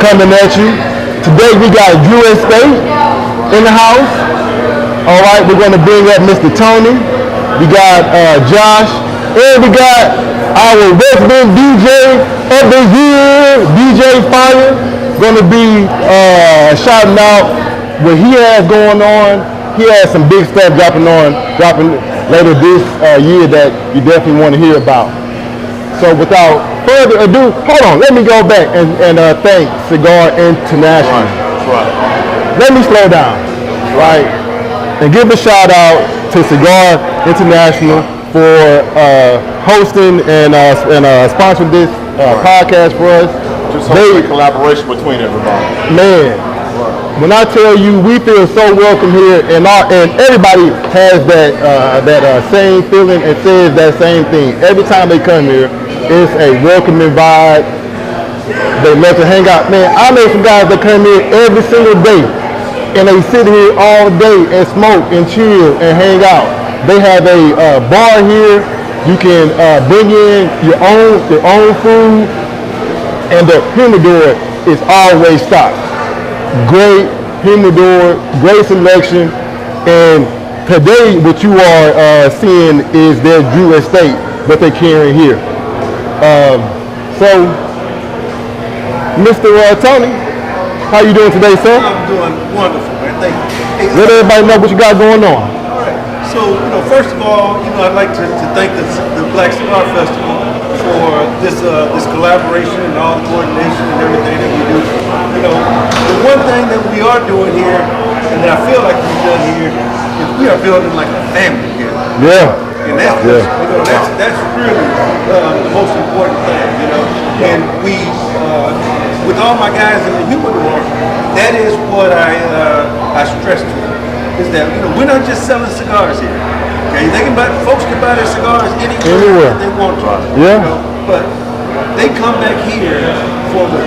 coming at you. Today we got Drew Estate in the house. All right, we're going to bring up Mr. Tony. We got Josh, and we got our resident DJ of the year, DJ Fire, going to be shouting out what he has going on. He has some big stuff dropping later this year that you definitely want to hear about. So without further ado, hold on, let me go back and thank Cigar International. Right. Let me slow down, right? And give a shout out to Cigar International for hosting and sponsoring this podcast for us. Just hopefully collaboration between everybody. Man, when I tell you we feel so welcome here, and everybody has that same feeling and says that same thing. Every time they come here, it's a welcoming vibe. They love to hang out. Man, I know some guys that come here every single day, and they sit here all day and smoke and chill and hang out. They have a bar here. You can bring in your own food, and the humidor is always stocked. Great humidor, great selection, and today what you are seeing is their Drew Estate that they're carrying here. So, Mr. Tony, how you doing today, sir? I'm doing wonderful, man. Thank you. Let everybody know what you got going on. All right. So, first of all, I'd like to thank the Black Cigar Festival for this collaboration and all the coordination and everything that we do. The one thing that we are doing here, and that I feel like we've done here, is we are building like a family here. Yeah. And that's really the most important thing, And we, with all my guys in the humidor, that is what I stress to them, is that we're not just selling cigars here. Okay, folks can buy their cigars anywhere they want to. Yeah. But they come back here for the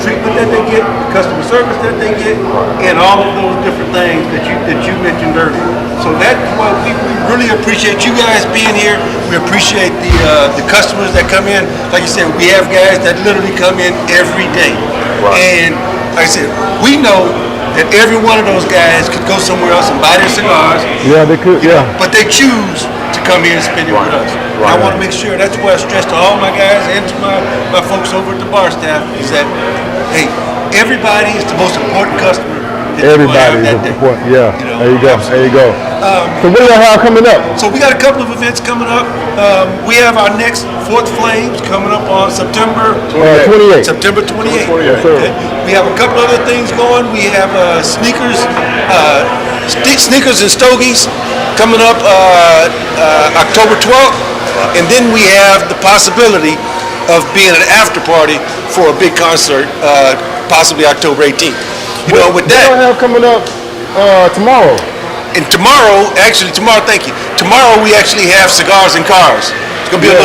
treatment that they get, the customer service that they get, and all of those different things that you mentioned earlier. So that's why we really appreciate you guys being here. We appreciate the customers that come in. Like you said, we have guys that literally come in every day. Right. And like I said, we know that every one of those guys could go somewhere else and buy their cigars. Yeah, they could. Yeah. But they choose to come here and spend it with us. Right. I want to make sure, that's why I stress to all my guys and to my folks over at the bar staff, is that, hey, everybody is the most important customer. Everybody is important. Yeah. There you go. Absolutely. There you go. So what do y'all have coming up? So we got a couple of events coming up. We have our next Fourth Flames coming up on September 28th. September 28th. Yes, sir. Okay. We have a couple other things going. We have sneakers and stogies coming up October 12th. And then we have the possibility of being an after party for a big concert, possibly October 18th. With that, what do y'all have coming up tomorrow? And tomorrow, thank you. Tomorrow we actually have Cigars and Cars. It's going to be a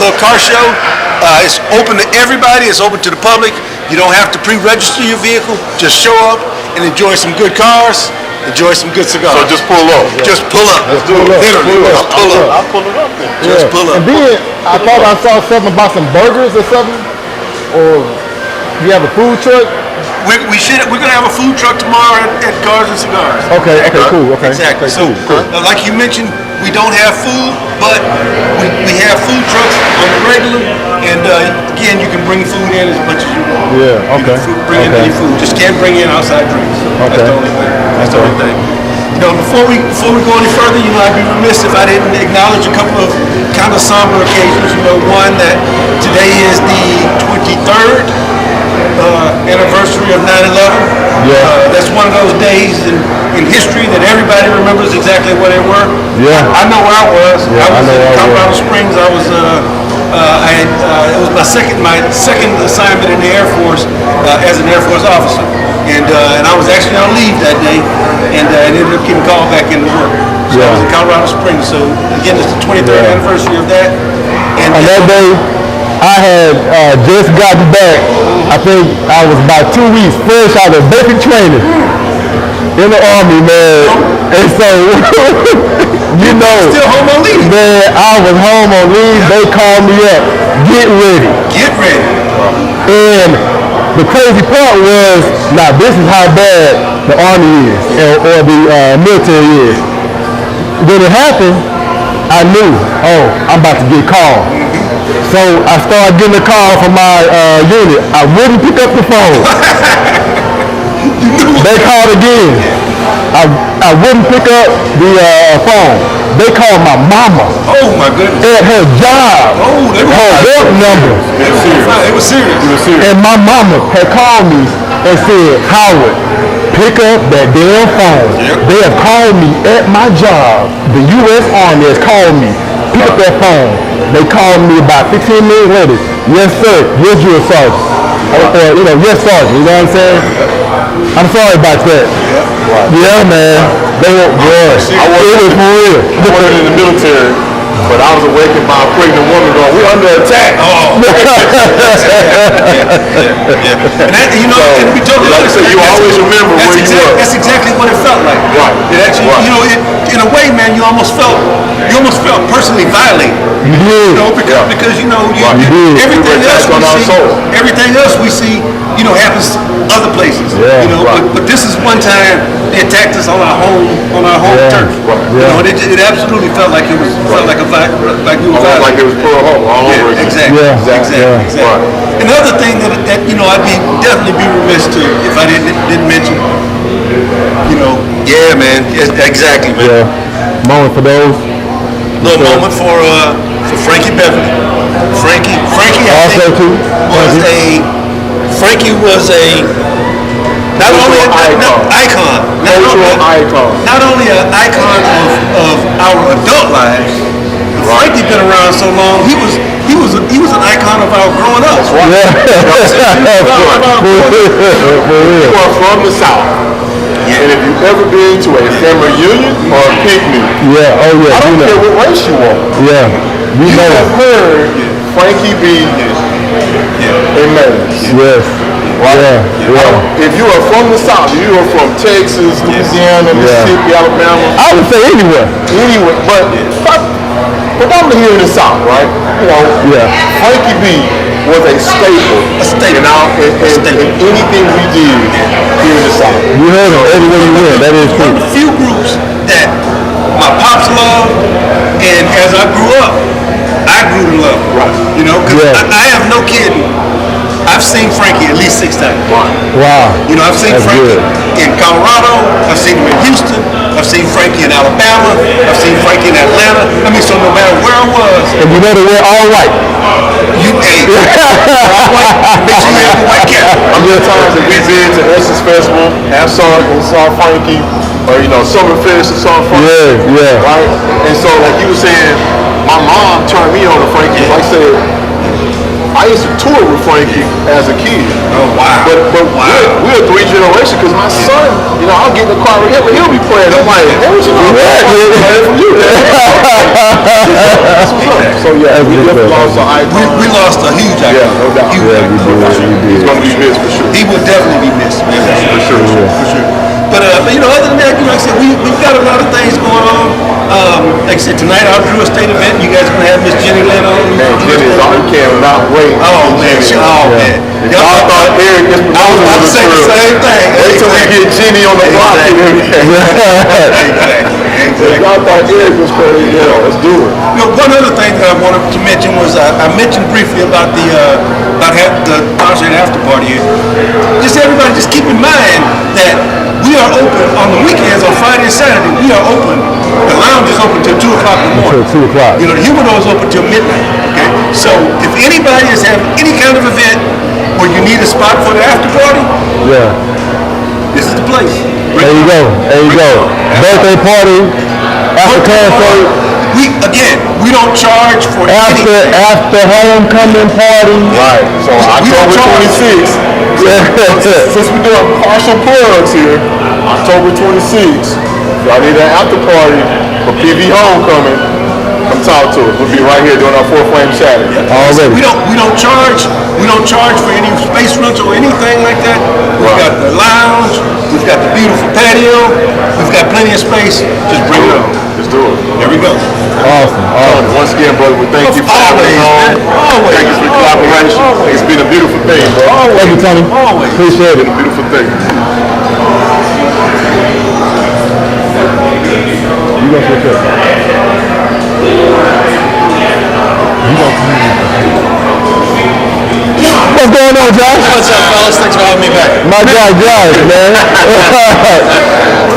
little car show. It's open to everybody. It's open to the public. You don't have to pre-register your vehicle. Just show up and enjoy some good cars. Enjoy some good cigars. So just pull up. Just pull up. Let's do it. Literally, I'll pull it up then. Just pull up. And then I thought I saw something about some burgers or something. Or you have a food truck? We're gonna have a food truck tomorrow at Cars and Cigars. Okay, cool. Okay. Exactly. Okay, So, cool. like you mentioned, we don't have food, but we have food trucks on the regular, and again, you can bring food in as much as you want. Yeah. Okay. Bring in any food. Just can't bring in outside drinks. That's the only thing. That's the only thing. Before we go any further, I'd be remiss if I didn't acknowledge a couple of kind of somber occasions. One that today is the 23rd. Anniversary of 9/11. Yeah. That's one of those days in history that everybody remembers exactly where they were. Yeah. I know where I was. Yeah, I was in Colorado Springs. I was it was my second assignment in the Air Force as an Air Force officer, and I was actually on leave that day, and ended up getting called back into work. So I was in Colorado Springs. So again, it's the 23rd anniversary of that. And on that day, I had just gotten back. I think I was about 2 weeks fresh out of basic training in the Army, man. And so, still home on leave. Man, I was home on leave. They called me up. Get ready. Get ready. And the crazy part was, now this is how bad the Army is, or the military is. When it happened, I knew, I'm about to get called. So I started getting a call from my unit. I wouldn't pick up the phone. They called again. I wouldn't pick up the phone. They called my mama. Oh my goodness. At her job. Oh, they were her work number. It was serious. And my mama had called me and said, Howard, pick up that damn phone. Yep. They have called me at my job. The U.S. Army has called me. Pick up that phone. They called me about 15 minutes later. Yes, sir. Yes, you're a sergeant. Yes, sergeant. You know what I'm saying? I'm sorry about that. Yeah, man. They were, boy. I wasn't in the military, but I was awakened by a pregnant woman going, we're under attack. Oh. And that, and to be totally honest, you always remember where you were. That's exactly what it felt like. Right. It actually, in a way, man, you almost felt personally violated. You did. Because everything else we see, happens other places. Yeah. But this is one time they attacked us on our home turf. Right. It absolutely felt like it was like we were violated. Like it was Pearl Harbor all over again. Exactly. Yeah. Exactly. Right. Another thing that I'd definitely be remiss to if I didn't mention. Yeah, man. Exactly, man. Yeah. Moment for those. Little moment for Frankie Beverly. Frankie Also too. Frankie was a not only an icon, not only an icon of our adult lives. Frankie been around so long. He was an icon of our growing up. That's right. You are from the South. Yeah. And if you've ever been to a family reunion or a picnic, I don't care what race you are. Yeah. You have heard Frankie B. in Memphis. Yes. Right? Yeah. If you are from the South, you are from Texas, Louisiana, Mississippi, Alabama. I would say anywhere. But I'm here in the South, right? Frankie B was a staple. In anything we did here in the South. You heard him everywhere you went. That is true. One of the few groups that my pops loved, and as I grew up, I grew to love. Right. Because I have no kidding. I've seen Frankie at least 6 times. Wow. I've seen Frankie in Colorado. I've seen him in Houston. I've seen Frankie in Alabama. I've seen Frankie in Atlanta. So no matter where I was. And you know that we're all white. All white. Make sure you have the white cap. I'm there times that we've been to Essence Festival, saw Frankie, or Summerfest and saw Frankie. Yeah. Right? And so like you were saying, my mom turned me on to Frankie. Like I said, I used to tour with Frankie as a kid. Oh, wow. But we're 3 generations because my son, I'll get in the car with him and he'll be playing. I'm like, hey, what you know? Playing from you. So we lost an icon. We lost a huge icon. Yeah, no doubt. He's going to be missed for sure. He will definitely be missed, man. For sure. But other than that, like I said, we've got a lot of things going on. Like I said, tonight our Drew Estate event. You guys are gonna have Miss Jenny Lynn on. Man, Jenny's on. You cannot wait. Oh man, man. Y'all thought Eric just I was about to say the same thing. Wait till we get Jenny on the block and everything. Exactly. Y'all thought Eric was crazy. Let's do it. One other thing that I wanted to mention was I mentioned briefly about the concert after party. Just everybody, just keep in mind that we are open on the weekends, on Friday and Saturday. We are open. The lounge is open till 2 o'clock in the morning. Until 2 o'clock. The humidor is open till midnight. Okay. So if anybody is having any kind of event where you need a spot for the after party, this is the place. There you go. Birthday party, after concert. We don't charge for anything. After homecoming party. Right. So October 26th. Since we're doing partial plugs here, October 26th, y'all need an after party for PV homecoming. Come talk to us. We'll be right here doing our 4 Flame Saturday. Already. We don't charge for any space rental or anything like that. We've got the lounge. We've got the beautiful patio. We've got plenty of space. Just bring it on. do it. There we go. Awesome. Once again, brother, we thank you for having on. Thank you for the collaboration. It's been a beautiful thing, bro. Thank you, Tony. Always. Appreciate It's it. been a beautiful thing. You gonna switch up? What's going on, Josh? What's up, fellas? Thanks for having me back. My guy, Josh, man.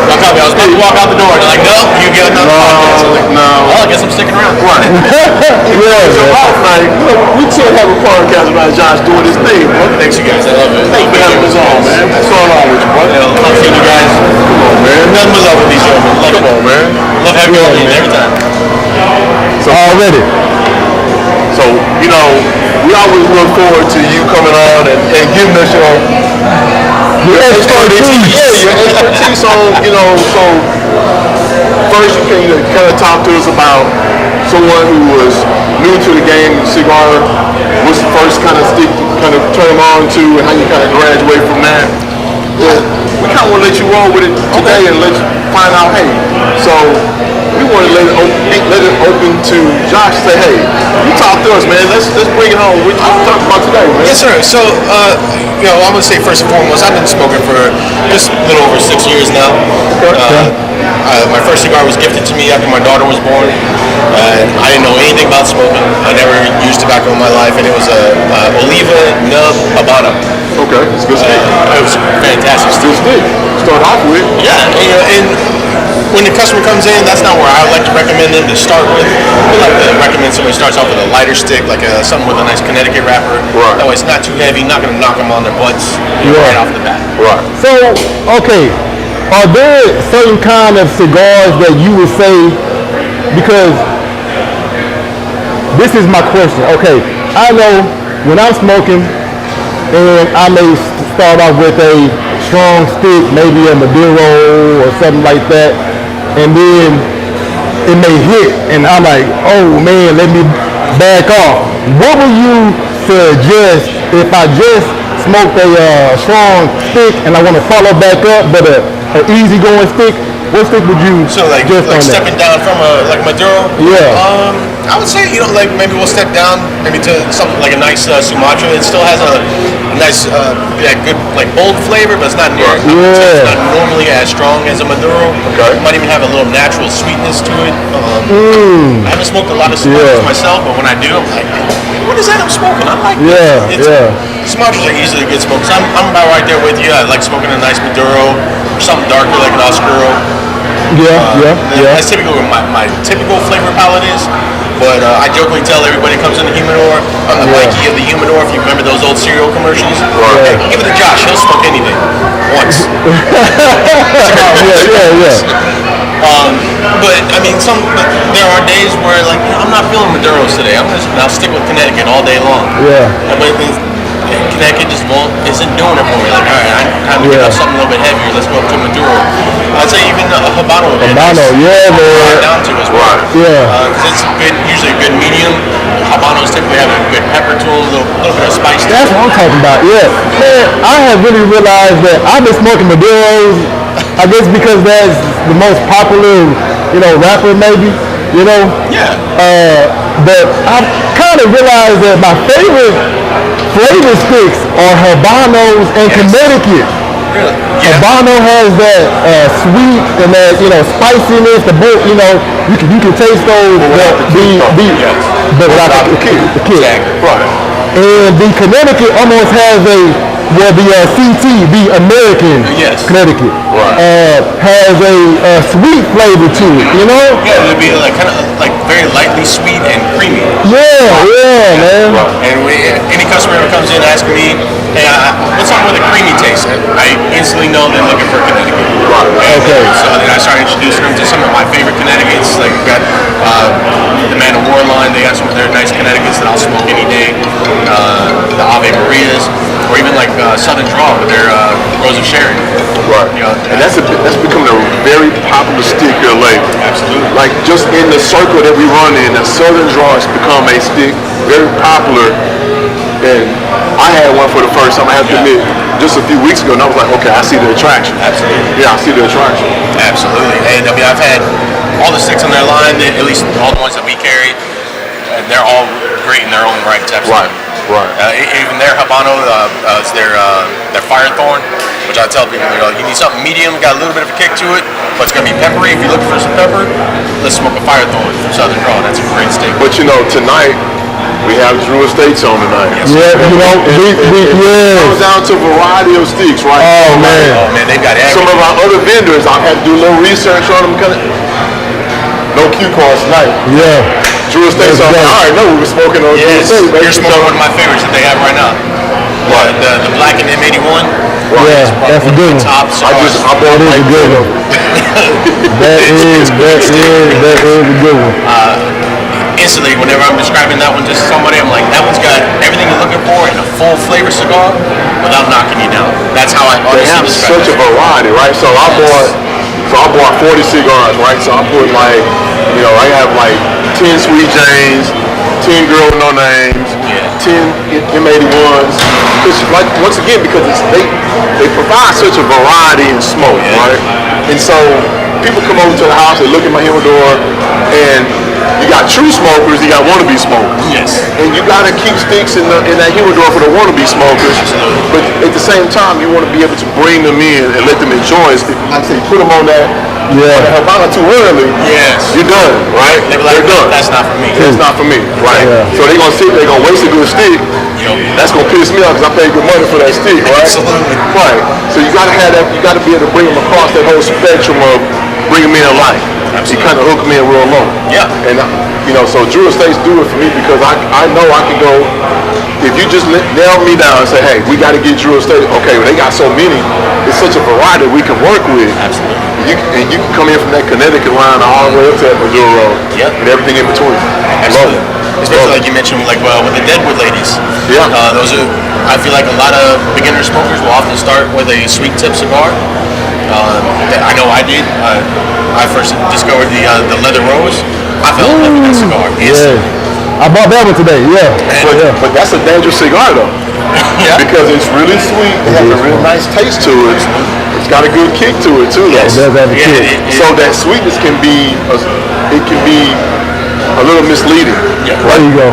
Don't call me. I was about to walk out the door. They're like, no, you get another podcast. I'm like, No. well, I guess I'm sticking around. Right. Yeah, So man. last night, we still have a podcast about Josh doing his thing, bro. Thanks, you guys. I love it. Thank you for having us on, man. What's going on with you, brother? Love seeing you guys. Come on, man. Nothing but love with these gentlemen. Love Come it. on, man. Love having you on every time. Already. So, you know, we always look forward to you coming on and giving us your expertise. Yeah, your expertise on, you know, so first you can kind of talk to us about someone who was new to the game, cigar, what's the first kind of stick to kind of turn them on to and how you kind of graduate from that. But we kind of want to let you roll with it today and let you find out, hey, so we want to let it open to Josh say, hey, you talk to us, man. Let's bring it home. What you talking about today, man? Yes, sir. So, you know, I'm going to say first and foremost, I've been smoking for just a little over 6 years now. My first cigar was gifted to me after my daughter was born. I didn't know anything about smoking. I never used tobacco in my life, and it was a Oliva Nub Habano. Okay, it's good stick. It was fantastic. Good stick. Start off with. Yeah, and when the customer comes in, that's not where I would like to recommend them to start with. I like to recommend somebody starts off with a lighter stick, like something with a nice Connecticut wrapper. Right. That way it's not too heavy, not going to knock them on their butts right off the bat. Right. So, okay, are there certain kind of cigars that you would say, because this is my question. Okay, I know when I'm smoking, and I may start off with a strong stick, maybe a Maduro or something like that, and then it may hit, and I'm like, oh man, let me back off. What would you suggest if I just smoked a strong stick and I want to follow back up, but an easy-going stick? What stick would you So like stepping down from a Maduro? Yeah. I would say, you know, like maybe we'll step down maybe to something like a nice Sumatra. It still has a nice, that good like bold flavor, but it's not near. It's not normally as strong as a Maduro. Okay. It might even have a little natural sweetness to it. I haven't smoked a lot of Sumatras myself, but when I do, I'm like, what is that I'm smoking? I like this. Sumatras are easily good smokes. I'm about right there with you. I like smoking a nice Maduro or something darker like an Oscuro. That's typically what my typical flavor palette is. But I jokingly tell everybody who comes in the humidor, I'm the Mikey of the humidor. If you remember those old cereal commercials, hey, give it to Josh. He'll smoke anything once. But I mean, there are days where like I'm not feeling Maduros today. I'll stick with Connecticut all day long. But Connecticut just isn't doing it for me. Like, all right, time to get up something a little bit heavier. Let's go up to Maduro. I'd say even a Habano. Man. Down to as well. Because it's usually a good medium. Habanos typically have a good pepper to them, a little bit of spice. That's what I'm talking about. Man, I have really realized that I've been smoking Maduros, I guess because that's the most popular, rapper maybe, but I've kind of realized that my favorite flavor sticks are Habanos and Connecticut. Really? Yeah. Habano has that sweet and that spiciness. The both you can taste those. But without the kick. Right. And the Connecticut almost has the CT, the American Connecticut, has a sweet flavor to it, Yeah, it'd be like kind of like very lightly sweet and creamy. Man. And any customer ever comes in asking me, hey, what's up with a creamy taste? I instantly know they're looking for Connecticut. So then I started introducing them to some of my favorite Connecticut's. Like we've got the Man of War line. They have some of their nice Connecticut's that I'll smoke any day. The Ave Marias, or even like Southern Draw with their Rose of Sherry. Right. And that's becoming a very popular stick here lately. Absolutely. Like just in the circle that we run in, the Southern Draw has become a stick very popular. And I had one for the first time, I have to admit, just a few weeks ago, and I was like, okay, I see the attraction. Absolutely. Yeah, I see the attraction. Absolutely. And I mean, I've had all the sticks on their line, at least all the ones that we carry, they're all great in their own right. Right. Even their Habano, it's their Firethorn, which I tell people, you need something medium, got a little bit of a kick to it, but it's going to be peppery. If you're looking for some pepper, let's smoke a Firethorn from Southern Draw. That's a great steak. But tonight, we have Drew Estates on tonight. Yes. Yeah, it comes down to a variety of sticks, right? Oh, man, they've got everything. Some of our other vendors, I've had to do a little research on them. No cue cards tonight. Yeah. Drew Estates on. I already know we were smoking on Drew Estates. You're smoking one of my favorites that they have right now. Right. The Black and M81. Yeah, that's a good one. Top I bought That is a good one. That is a good one. Instantly, whenever I'm describing that one to somebody, I'm like, that one's got everything you're looking for in a full flavor cigar without knocking you down. That's how I They have such a variety, right? So I bought 40 cigars, right? So I put I have 10 Sweet Janes, 10 Girl with No Names, 10 M81s. Once again, because they provide such a variety in smoke, right? And so people come over to the house, they look at my humidor, and you got true smokers, you got wannabe smokers. Yes. And you got to keep sticks in that humidor for the wannabe smokers. Absolutely. But at the same time, you want to be able to bring them in and let them enjoy it. Like I say, put them on that Habano too early. Yes. You're done, right? They're done. That's not for me. That's not for me, right? Yeah. So they're gonna waste a good stick. That's gonna piss me off because I paid good money for that stick, right? Absolutely. Right. So you gotta have that. You gotta be able to bring them across that whole spectrum of bring them in life. You kind of hook them in real low. Yeah. And so Drew Estates do it for me because I know I can go. If you just nail me down and say, hey, we got to get Drew Estates. Okay, well, they got so many. It's such a variety we can work with. Absolutely. And you can come in from that Connecticut line all the way up to that Missouri Road. Yep. And everything in between. Absolutely. Especially like you mentioned, with the Deadwood ladies. Yeah. Those are. I feel like a lot of beginner smokers will often start with a sweet tip cigar. I know I did. I first discovered the Leather Rose. I fell in love with that cigar. Yeah. I bought that one today. Yeah. But that's a dangerous cigar though. Yeah. Because it's really sweet. It has a real nice taste to it. It's got a good kick to it too. Yes. It does have a kick. So that sweetness can be a little misleading. Yeah. There you go.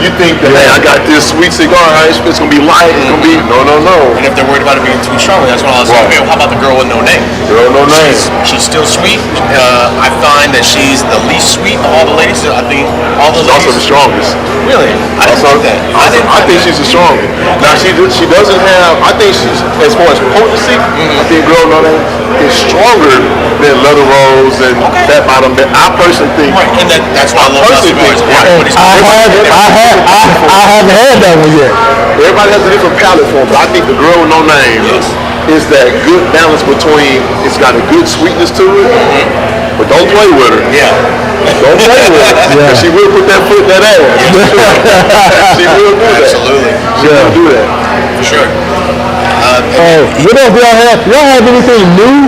You think that, hey, I got this sweet cigar, it's going to be light, it's going to be, no. And if they're worried about it being too strong, that's when I was like, okay, well, how about the Girl with No Name? Girl, no name. She's still sweet. I find that she's the least sweet of all the ladies. I think all the She's also ladies. the strongest. Really? I didn't think that. I think she's the strongest. Now, she doesn't have, I think she's, as far as potency, I think Girl No Name is stronger than Leather Rose and that bottom. I personally think. Right, and that's why I love those cigars. I haven't had that one yet. Everybody has a different palate for it, but I think the Girl with No Name is that good balance between, it's got a good sweetness to it, but don't play with her. Yeah. Don't play with her. Yeah. She will put that foot in that ass. She will do that. Absolutely. She will do that. For sure. What else do y'all have? Y'all have anything new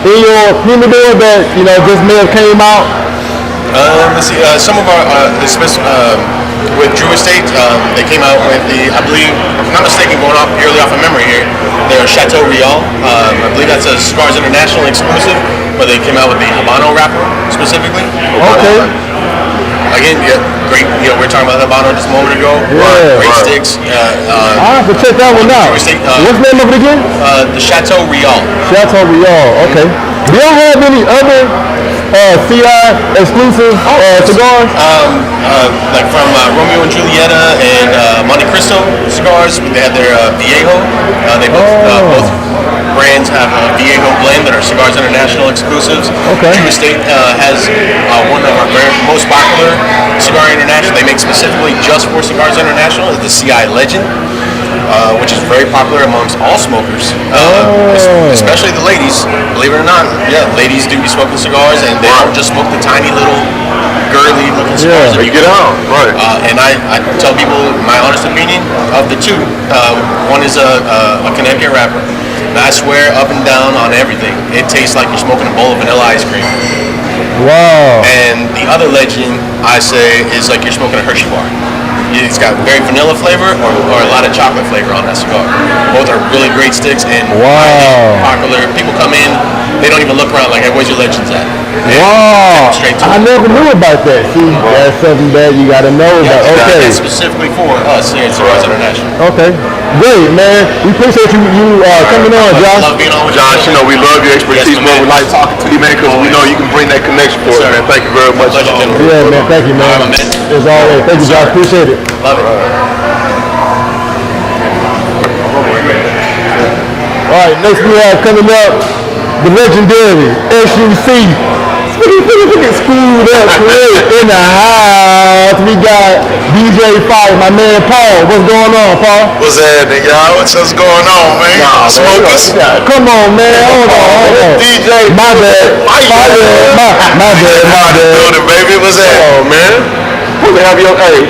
in your humidor that just may have came out? Let's see. Some of our, with Drew Estate, they came out with I believe, if I'm not mistaken, going off purely off of memory here, they're Chateau Real. I believe that's a Cigars International exclusive, but they came out with the Habano wrapper specifically. Okay. Again, great. We were talking about Habano just a moment ago. Yeah. Great sticks. I have to check that one out. What's the name of it again? The Chateau Real. Chateau Real. Okay. Do y'all have any other CI exclusive cigars? Like from Romeo and Julieta and Monte Cristo cigars, they have their Viejo. They both brands have a Viejo blend that are Cigars International exclusives. Okay. Drew Estate has one of our most popular Cigar International. They make specifically just for Cigars International is the CI Legend. Which is very popular amongst all smokers, especially the ladies. Believe it or not, ladies do be smoking cigars, and they don't just smoke the tiny little girly looking cigars. They get out, right. And I tell people my honest opinion of the two. One is a Connecticut wrapper, and I swear up and down on everything, it tastes like you're smoking a bowl of vanilla ice cream. Wow. And the other Legend, I say, is like you're smoking a Hershey bar. It's got very vanilla flavor or a lot of chocolate flavor on that cigar. Both are really great sticks and popular. People come in, they don't even look around like, hey, where's your legends at? Wow. I never knew about that. See, that's something that you got to know about. Okay. That's specifically for us here at Cigars International. Okay. Great, man. We appreciate you coming on, Josh. I love being on with Josh, you know, we love your expertise, man. We like talking to you, man, because we know you can bring that connection for us, man. Thank you very much. Pleasure, gentlemen. Yeah, man. Thank you, man. As always. Thank you, Josh. Appreciate it. Love it. All right, next we have coming up the legendary SUC. Screwed up in the house. We got DJ Fire, my man Paul. What's going on, Paul? What's happening, y'all? What's going on, man? Smokers? Come on, man. Hold on. DJ. My bad. My bad. Building, baby. What's that? Oh, man. Who the have your hey?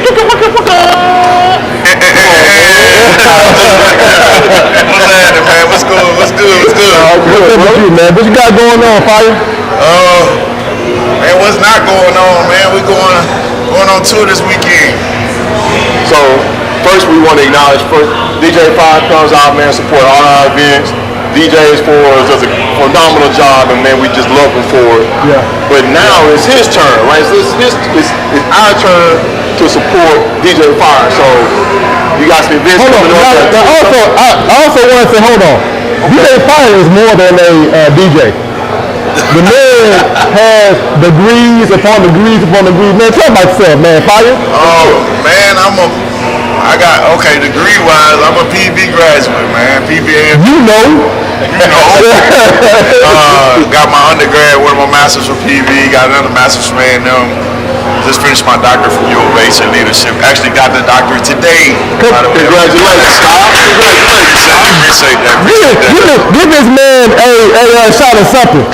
What's happening, man? What's good? What's good? What's up with you, man? What you got going on, Fire? Man, what's not going on, man? We going on tour this weekend. So, first we want to acknowledge DJ Fire comes out, man, support all our events. DJs does a phenomenal job, and man, we just love him for it. Yeah. But now it's his turn, right? So it's our turn to support DJ Fire. So you got some events coming up. I also want to say, hold on. DJ Fire is more than a DJ. The man has degrees upon degrees upon degrees. Man, tell about yourself, man. Fire. Oh, man, degree-wise, I'm a PV graduate, man. PVA. You know. Got my undergrad with my master's from PV, got another master's from A&M. Just finished my doctorate from U of H in leadership. Actually got the doctorate today. Congratulations. I appreciate that. Give this man a shot of something.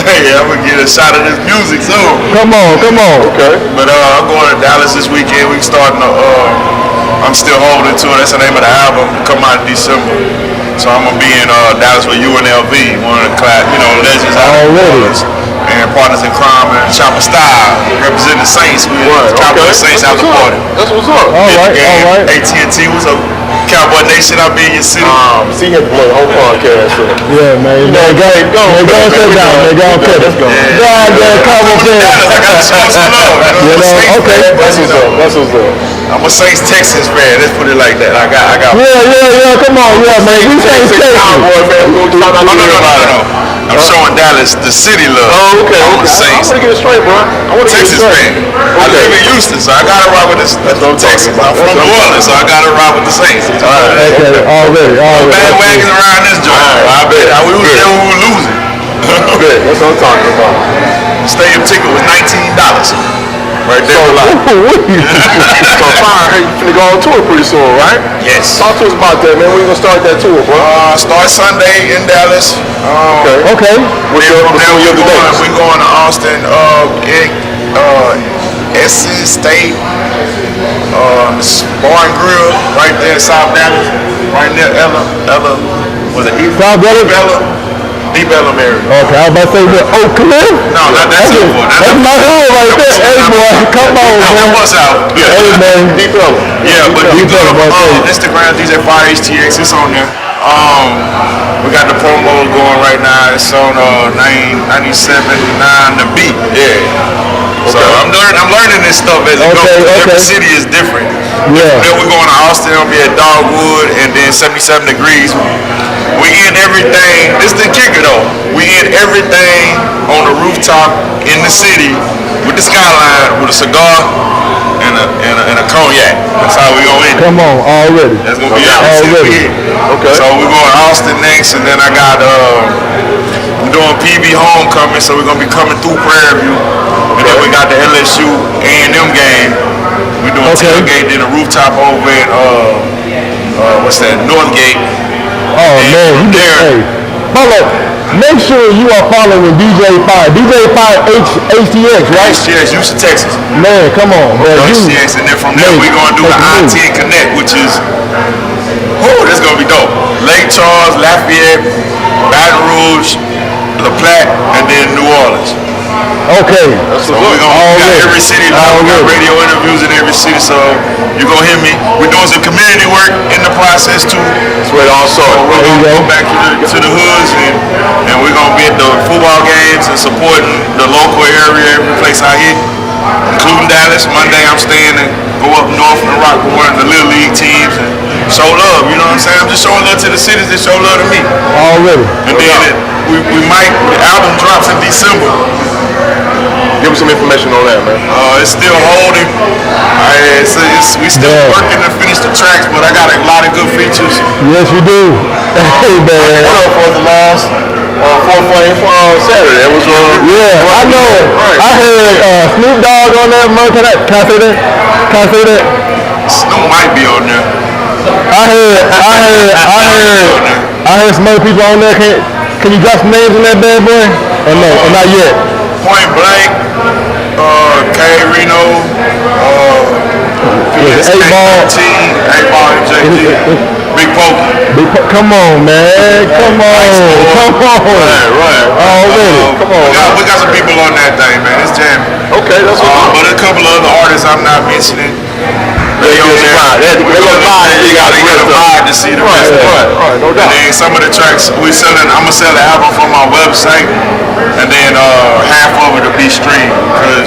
Hey, I'm gonna get a shot of this music soon. Come on. Okay. But I'm going to Dallas this weekend. We starting I'm still holding to it. That's the name of the album. Come out in December. So I'm gonna be in Dallas with UNLV, one of the legends out of and Partners in Crime and Chopper Style, representing the Saints. Cowboy Saints out the party. That's what's up. All right. AT&T was a Cowboy Nation. I'll be in your city. See, you have to play the whole podcast. Yeah, man. Go sit down, man. Go on, let's go. Come on, I got to show some love. Okay. That's what's up. I'm a Saints Texans fan. Let's put it like that. I got. Yeah. Come on, man. We Saints Cowboy fan. No. I'm showing Dallas the city love. Oh, okay. I'm a Saints. I want to get it straight, bro. Texas fan. I live in Houston, so I gotta rock with the Texans. I'm from New Orleans, so I gotta rock with the Saints. Okay, already. Bandwagons around this joint. I bet. We was there when we were losing. That's what I'm talking about. Stadium ticket was $19. Right there. So Fire, you finna go on tour pretty soon, right? Yes. Talk to us about that, man. When you gonna start that tour, bro? Start Sunday in Dallas. Okay. We're going to Austin, Essence State, Bar and Grill, right there in South Dallas, right near Ella, was it South Dallas? Deep Ellum area. Okay, I was about to say what, Oak Cliff? No, that's it. That's my hood right there. Hey, boy, come on, man. That was out. Yeah. Hey, man. Deep Ellum. Yeah, but you go on Instagram, DJ Fire HTX, it's on there. We got the promo going right now. It's on 97.9 The Beat. Yeah. So I'm learning this stuff as it goes. Every city is different. Yeah. Then we're going to Austin. It'll be at Dogwood, and then 77 degrees. We end everything. This is the kicker though. We end everything on the rooftop in the city with the skyline with a cigar and a cognac. That's how we gonna end it. Come on, already. That's gonna be already. Okay. So we're going to Austin next, and then I got we're doing PV homecoming, so we're gonna be coming through Prairie View, and then we got the LSU A&M game. We're doing tailgate, then the rooftop over at Northgate. Oh man, you there? Hold up. Make sure you are following DJ Fire. DJ Fire HTX, right? HTX, Houston, Texas. Man, come on, man. HTX, and then from there we're gonna do the I-10 Connect, which is this is gonna be dope. Lake Charles, Lafayette, Baton Rouge, La Platte, and then New Orleans. Okay. So we got every city now. We got radio interviews in every city. So you're going to hear me. We're doing some community work in the process too. That's where it all started. We're going to go back to the hoods and we're going to be at the football games and supporting the local area, every place I hit, including Dallas. Monday I'm staying and go up north and rock with one of the Little League teams and show love. You know what I'm saying? I'm just showing love to the cities that show love to me. Already. And then we might, the album drops in December. Give us some information on that, man. It's still holding. We still working to finish the tracks, but I got a lot of good features. Yes, you do. Hey, man. For the last Fourth Flame Saturday. It was I know. Right. I heard Snoop Dogg on that. Can I say that? Can I say that? Snoop might be on there. I heard some other people on there. Can you drop some names on that bad boy? Or no? Or not yet? Point Blank, K Reno, A-Ball, MJG, Big Pokey. Come on, man. Come on. Right. Already. Come on. We got some people on that thing, man. It's jamming. Okay, that's what. But a couple of other artists I'm not mentioning. They on there. You got to get a vibe to see the rest. Right, no doubt. And then some of the tracks I'm gonna sell the album from my website, and then half of it will be streamed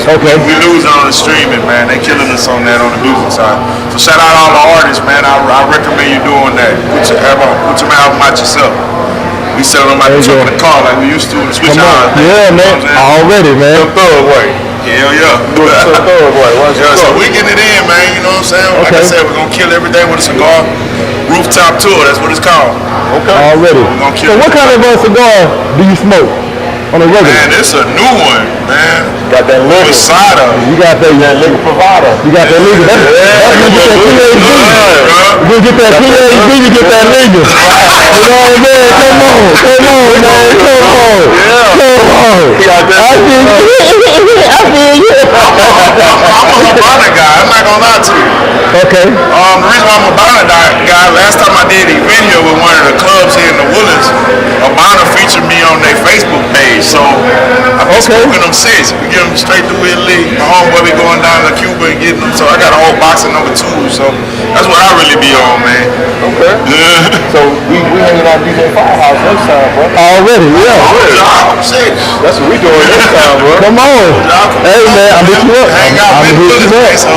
because we losing on the streaming, man. They killing us on that on the music side. So shout out all the artists, man. I recommend you doing that. Put your album out yourself. We sell them out the truck in the car like we used to. Switch out. Yeah, man. Already, man. Third way. Hell yeah. So we getting it in, man. You know what I'm saying? Like I said, we're gonna kill everything with a cigar. Rooftop tour. That's what it's called. Okay. Already. So what kind of cigar do you smoke on a regular? Man, it's a new one, man. Got that liquor. Cider. You got that liquor provider. You got that liquor. That's you get that PhD, you get that liquor. You know what I mean? Come on, man. Come on. He got that. I feel you. I'm a Habana guy. I'm not gonna lie to you. Okay. The reason why I'm a Habana guy, last time I did a video with one of the clubs here in the Woodlands, Habana featured me on their Facebook page. So I've been smoking them since. We get them straight through Italy. My homeboy be going down to Cuba and getting them. So I got a whole box of number 2. So that's what I really be on, man. Okay. So we hanging out DJ Firehouse next time, bro. Already, yeah. That's what we doing next time, bro. Come on. Hey, man, I'm hit you up. Hang out with Woodlands, so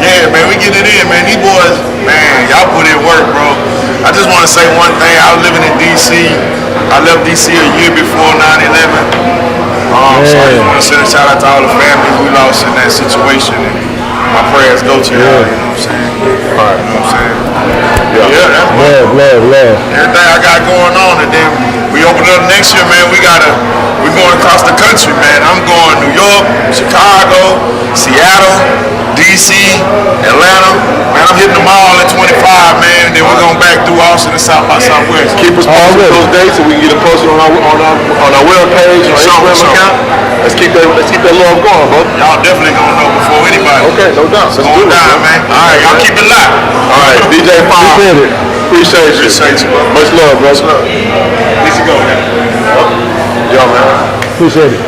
yeah, man, we get it in, man. These boys, man, y'all put in work, bro. I just want to say one thing. I was living in D.C. I left D.C. a year before 9/11. So I just want to send a shout out to all the families we lost in that situation. And my prayers go to y'all, you know what I'm saying? All right, you know what I'm saying? Yeah, that's love. Everything I got going on, and then we open up next year, man. We're going across the country, man. I'm going New York, Chicago, Seattle, DC, Atlanta. Man, I'm hitting them all at 25, man. And then we're going back through Austin and South by Southwest. Keep us posted those dates so we can get it posted on our web page, on our Instagram account. Let's keep that love going, bro. Y'all definitely gonna know before anybody. Okay, no doubt. Let's going down, man. All right, y'all keep it locked. All right, DJ Five. Appreciate you. Much love, bro. Easy go, man. Yo, man. Appreciate it.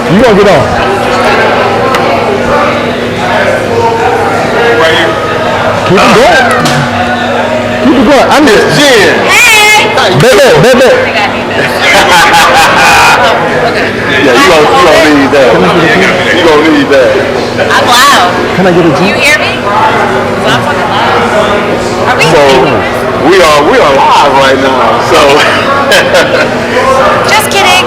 You gonna get on? Right here. Keep it going. I'm just Jen. Baby. Yeah, you gonna need that. You gonna need that. I'm loud. Can I get a Do you hear me? 'Cause I'm fucking loud. Are we speaking? We are live right now. So Just kidding.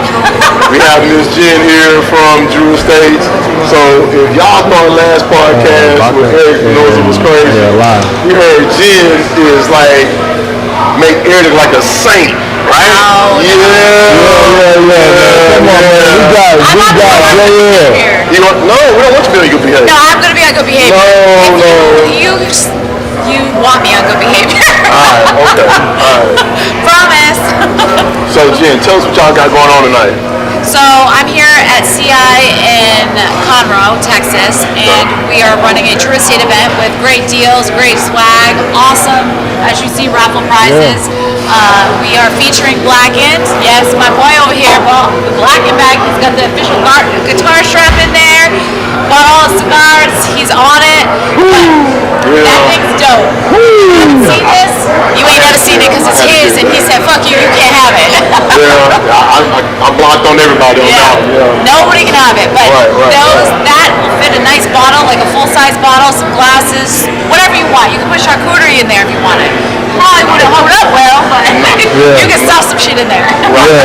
we have Miss Jen here from Drew Estates. So if y'all thought last podcast with Eric knows it was crazy, we heard Jen is like make Eric look like a saint, right? Oh, yeah. Come on, man. We got No, we don't want you to be on good behavior. No, I'm gonna be on good behavior. You want me on good behavior. Alright, okay. Promise. So Jen, tell us what y'all got going on tonight. So I'm here at CI in Conroe, Texas, and we are running a True Estate event with great deals, great swag, awesome, as you see, raffle prizes. We are featuring Blackened. Yes, my boy over here, well, the Blackened bag. He's got the official guitar strap in there. Got all the cigars. He's on it. That thing's dope. You haven't seen this? You ain't never seen it because it's his, and he said, "Fuck you, you can't have it." I blocked on everybody on that. Nobody can have it, but that will fit a nice bottle, like a full-size bottle, some glasses, whatever you want. You can put charcuterie in there if you want it. Probably wouldn't hold up well, but you can stuff some shit in there. Right.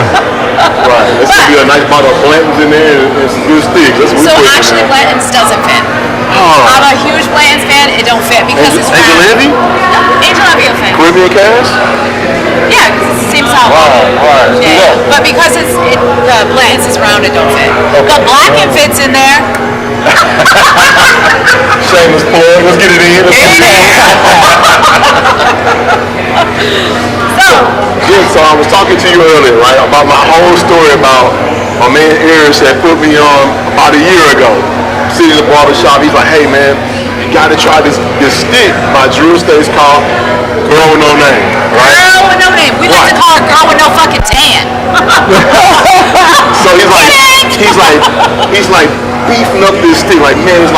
This could be a nice bottle of Blanton's in there and some good sticks. That's what So actually, Blanton's doesn't fit. I'm a huge Blanton's fan. It don't fit because it's round. Angel Levy? Angel Levy will fit. Caribbean Cash? Yeah, because it's the same style. Right. Yeah. But because the Blanton's is round, it don't fit. But Blackened fits in there. Shameless plug. Let's get it in. So I was talking to you earlier, right, about my whole story about my man Eris that put me on about a year ago. Sitting in the barbershop, he's like, "Hey man, you gotta try this stick by Drew Estates called Girl With No Name," right? Girl with no name. We like to call her Girl With No Fucking Tan. So he's like beefing up this stick. Like, man, it's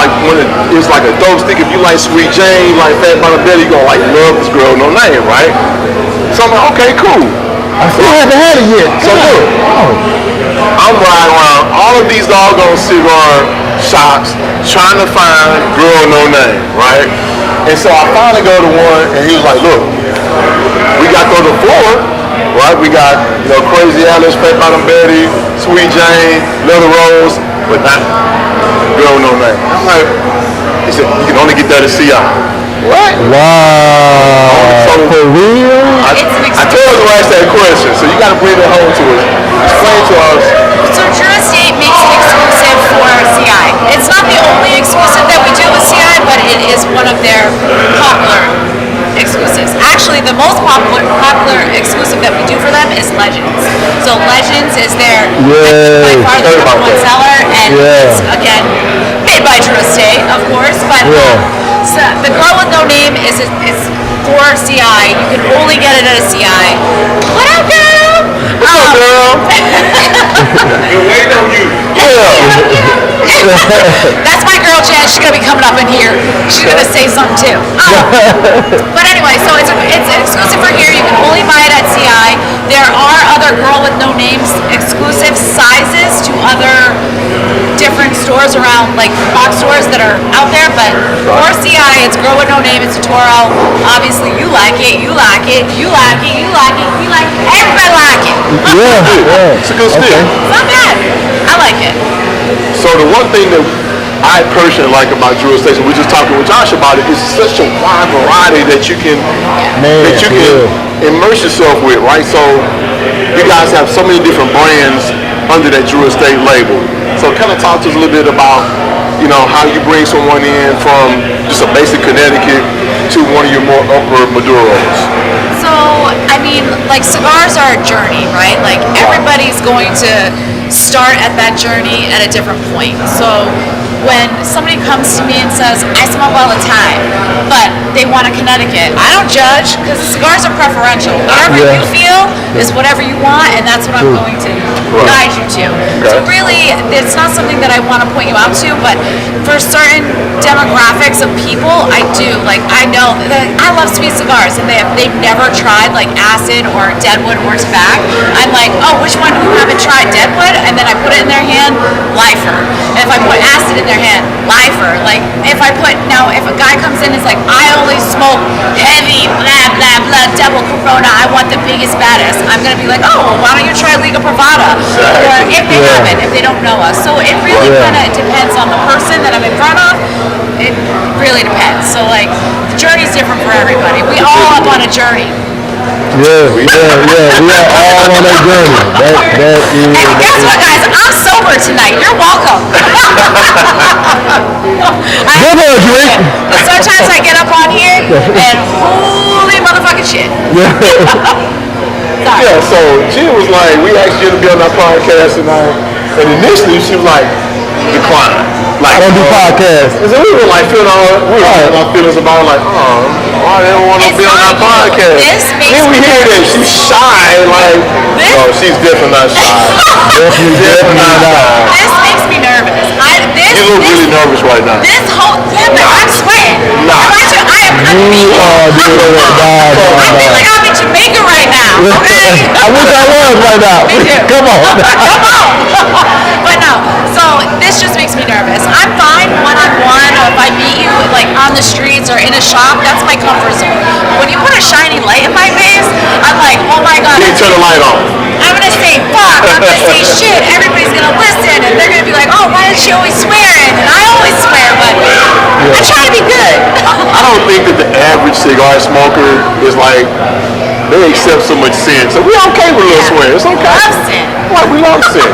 like a dope stick. If you like Sweet Jane, like Fat Bottom Betty, you gonna like love this Girl With No Name, right? So I'm like, okay, cool. I still haven't had it yet. So look, I'm riding around all of these doggone cigar shops trying to find Girl No Name, right? And so I finally go to one, and he was like, look, we got those four, right? We got, Crazy Alice, Fat Bottom Betty, Sweet Jane, Little Rose, but not Girl No Name. I'm like, he said, you can only get that at CI. What? Wow. So, for real? I told him to ask that question, so you got to bring it home to us. Explain to us. So Drew Estate makes it exclusive for CI. It's not the only exclusive that we do with CI, but it is one of their popular exclusives. Actually, the most popular exclusive that we do for them is Legends. So Legends is their by far the number one seller, and it's again made by Drew Estate, of course. But so the Girl With No Name is for CI. You can only get it at a CI. What up, girl? We're waiting on you. That's my girl Jen. She's gonna be coming up in here. She's gonna say something too. But anyway, so it's exclusive for here. You can only buy it at CI. There are other Girl With No Names exclusive sizes to other different stores around, like box stores that are out there. But for CI, it's Girl With No Name. It's a Toro. Obviously, you like it. You like it. You like it. You like it. We like it. Everybody like it. It's a good stick. It's not bad. I like it. So the one thing that I personally like about Drew Estate, we just talking with Josh about it, is such a wide variety that you can immerse yourself with, right? So you guys have so many different brands under that Drew Estate label. So kind of talk to us a little bit about, how you bring someone in from just a basic Connecticut to one of your more upper Maduros. So, I mean, like cigars are a journey, right? Like everybody's going to start at that journey at a different point. So when somebody comes to me and says, I smoke all the time, but they want a Connecticut, I don't judge because cigars are preferential. Whatever you feel is whatever you want, and that's what I'm going to guide you to. So really, it's not something that I want to point you out to, but for certain demographics of people, I do. Like, I know that I love sweet cigars, and they've never tried like acid or deadwood or tobacco. I'm like, oh, which one? Who haven't tried deadwood? And then I put it in their hand, lifer. And if I put acid in their hand, lifer. Like, if a guy comes in and is like, I only smoke heavy, blah, blah, blah, double Corona, I want the biggest, baddest, I'm going to be like, oh, well, why don't you try Liga Privada? Or if they haven't, if they don't know us. So it really kind of depends on the person that I'm in front of. It really depends. So, like, the journey's different for everybody. We all up on a journey. We are all on that journey. That is. And guess what, guys? I'm sober tonight. You're welcome. Sometimes I get up on here and holy motherfucking shit. Yeah, so she was like, we asked you to be on our podcast tonight, and initially she was like, decline. Like, I don't do podcasts. So we were like feeling our feelings about like, why they don't want to be on our podcast? Then we hear that she's shy, like, she's definitely not shy. definitely not shy. This makes me nervous. You look really nervous right now. This whole I'm sweating. I am I feel like I'm in Jamaica right now. Okay. I wish I was right now. Me too. Come on. But no, so this just makes me nervous. I'm fine one-on-one, or if I meet you like on the streets or in a shop, that's my comfort zone. But when you put a shiny light in my face, I'm like, oh my god. You turn the light on. I'm gonna say fuck, I'm gonna say shit, everybody's gonna listen, and they're gonna be like, oh, why is she always swearing? And I always swear, but I try to be good. I don't think that the average cigar smoker is like, they accept so much sin. So we're okay with a little swear. It's okay. Love sin. Right, we love sin.